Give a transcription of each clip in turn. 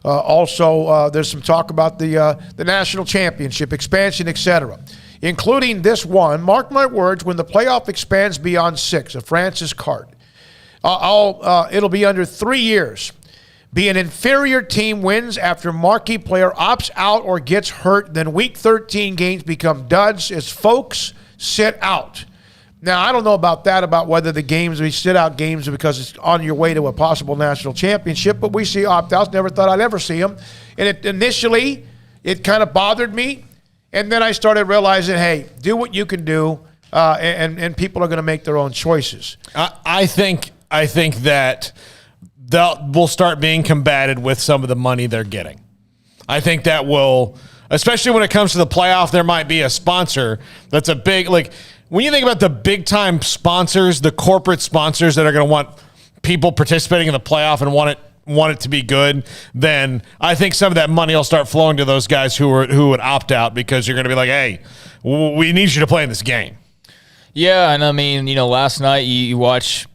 Also, there's some talk about the national championship expansion, etc., including this one. Mark my words, when the playoff expands beyond 6, a Francis card, it'll be under 3 years. Be an inferior team wins after marquee player opts out or gets hurt, then Week 13 games become duds as folks sit out. Now, I don't know about that, about whether the games, we sit out games because it's on your way to a possible national championship, but we see opt-outs. Never thought I'd ever see them. And initially, it kind of bothered me. And then I started realizing, hey, do what you can do, and people are going to make their own choices. I think that will start being combated with some of the money they're getting. I think that will, especially when it comes to the playoff, there might be a sponsor that's a big, like, when you think about the big-time sponsors, the corporate sponsors that are going to want people participating in the playoff and want it to be good, then I think some of that money will start flowing to those guys who would opt out, because you're going to be like, hey, we need you to play in this game. Yeah, and I mean, last night you watch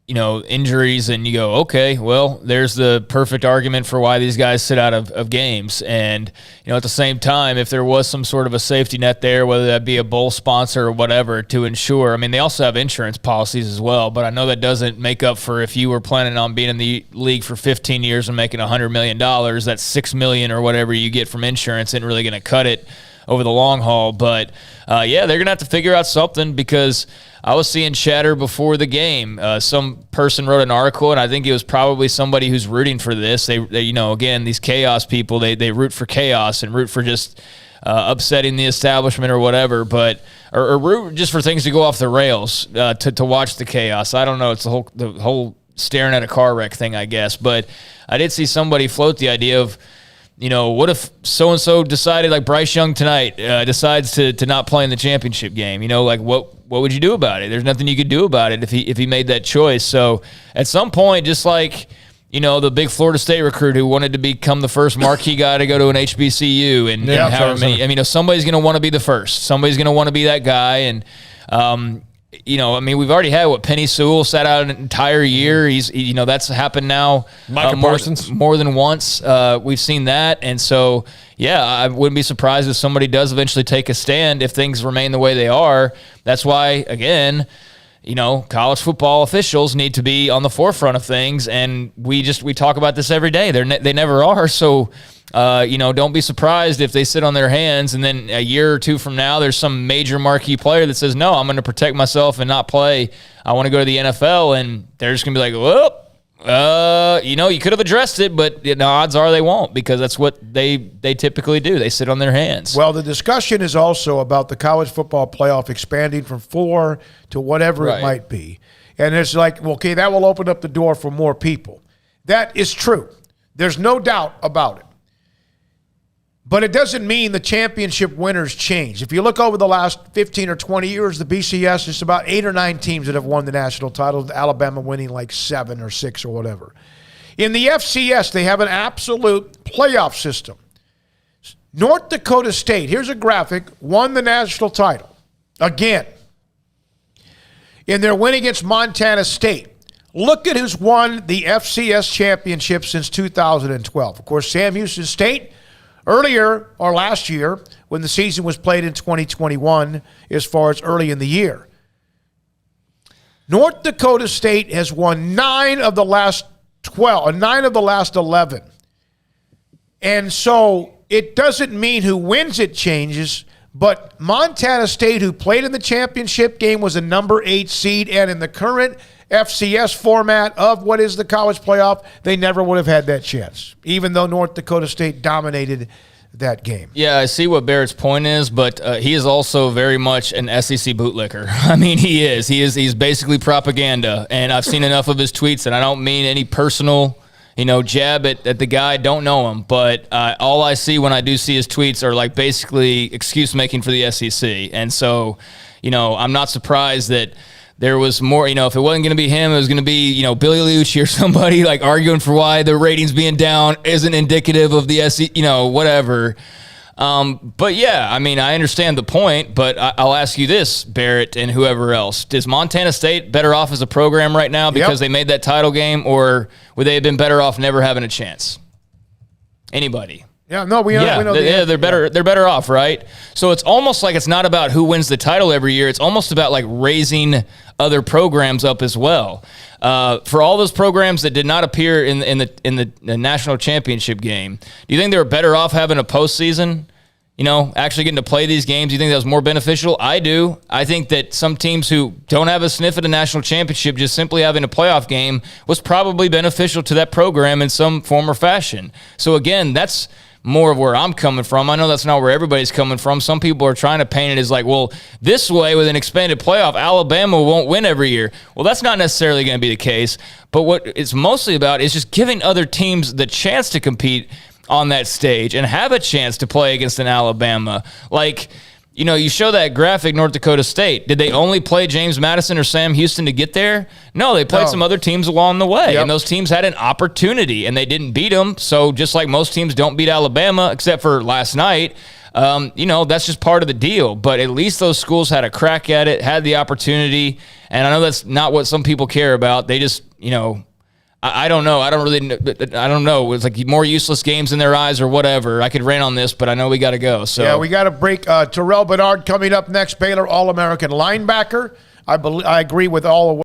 injuries and you go, okay, well, there's the perfect argument for why these guys sit out of games. And, at the same time, if there was some sort of a safety net there, whether that be a bowl sponsor or whatever, to ensure, I mean, they also have insurance policies as well, but I know that doesn't make up for, if you were planning on being in the league for 15 years and making $100 million, that's $6 million or whatever you get from insurance isn't really going to cut it over the long haul. But, yeah, they're going to have to figure out something, because I was seeing chatter before the game. Some person wrote an article, and I think it was probably somebody who's rooting for this. They again, these chaos people, they root for chaos and root for just upsetting the establishment or whatever, but or root just for things to go off the rails to watch the chaos. I don't know. It's the whole staring at a car wreck thing, I guess. But I did see somebody float the idea of, what if so-and-so decided, like Bryce Young tonight, decides to not play in the championship game? Like what would you do about it? There's nothing you could do about it if he made that choice. So at some point, just like, the big Florida State recruit who wanted to become the first marquee guy to go to an HBCU, and however many, I mean, somebody's going to want to be the first. Somebody's going to want to be that guy. And, we've already had Penny Sewell sat out an entire year. That's happened now. Micah Parsons. More than once. We've seen that. And so, yeah, I wouldn't be surprised if somebody does eventually take a stand if things remain the way they are. That's why, again, college football officials need to be on the forefront of things. And we talk about this every day. They never are. So, don't be surprised if they sit on their hands and then a year or two from now, there's some major marquee player that says, no, I'm going to protect myself and not play. I want to go to the NFL. And they're just going to be like, well, you could have addressed it, but odds are they won't, because that's what they typically do. They sit on their hands. Well, the discussion is also about the college football playoff expanding from 4 to whatever it might be. And it's like, well, okay, that will open up the door for more people. That is true. There's no doubt about it. But it doesn't mean the championship winners change. If you look over the last 15 or 20 years, the BCS, it's about 8 or 9 teams that have won the national title, Alabama winning like 7 or 6 or whatever. In the FCS, they have an absolute playoff system. North Dakota State, here's a graphic, won the national title again in their win against Montana State. Look at who's won the FCS championship since 2012. Of course, Sam Houston State, earlier or last year, when the season was played in 2021, as far as early in the year. North Dakota State has won 9 of the last 11. And so it doesn't mean who wins it changes, but Montana State, who played in the championship game, was a number 8 seed, and in the current FCS format of what is the college playoff, they never would have had that chance, even though North Dakota State dominated that game. Yeah, I see what Barrett's point is, but he is also very much an SEC bootlicker. I mean, he is. He's basically propaganda, and I've seen enough of his tweets, and I don't mean any personal, jab at the guy. Don't know him, but all I see when I do see his tweets are like basically excuse making for the SEC, and so, I'm not surprised that there was more, if it wasn't going to be him, it was going to be, Billy Liucci or somebody like arguing for why the ratings being down isn't indicative of the SEC, whatever. But yeah, I mean, I understand the point, but I'll ask you this, Barrett and whoever else. Is Montana State better off as a program right now because they made that title game, or would they have been better off never having a chance? Anybody? Yeah, no, we know. They're better. They're better off, right? So it's almost like it's not about who wins the title every year. It's almost about like raising other programs up as well. For all those programs that did not appear in the national championship game, do you think they were better off having a postseason? Actually getting to play these games. Do you think that was more beneficial? I do. I think that some teams who don't have a sniff at a national championship, just simply having a playoff game was probably beneficial to that program in some form or fashion. So again, that's more of where I'm coming from. I know that's not where everybody's coming from. Some people are trying to paint it as like, well, this way with an expanded playoff, Alabama won't win every year. Well, that's not necessarily going to be the case. But what it's mostly about is just giving other teams the chance to compete on that stage and have a chance to play against an Alabama. Like, you show that graphic, North Dakota State. Did they only play James Madison or Sam Houston to get there? No, they played some other teams along the way, and those teams had an opportunity, and they didn't beat them. So just like most teams don't beat Alabama, except for last night, that's just part of the deal. But at least those schools had a crack at it, had the opportunity, and I know that's not what some people care about. They just, I don't know. I don't know. It's like more useless games in their eyes or whatever. I could rain on this, but I know we got to go. So yeah, we got to break. Terrell Bernard coming up next. Baylor All-American linebacker. I agree with all of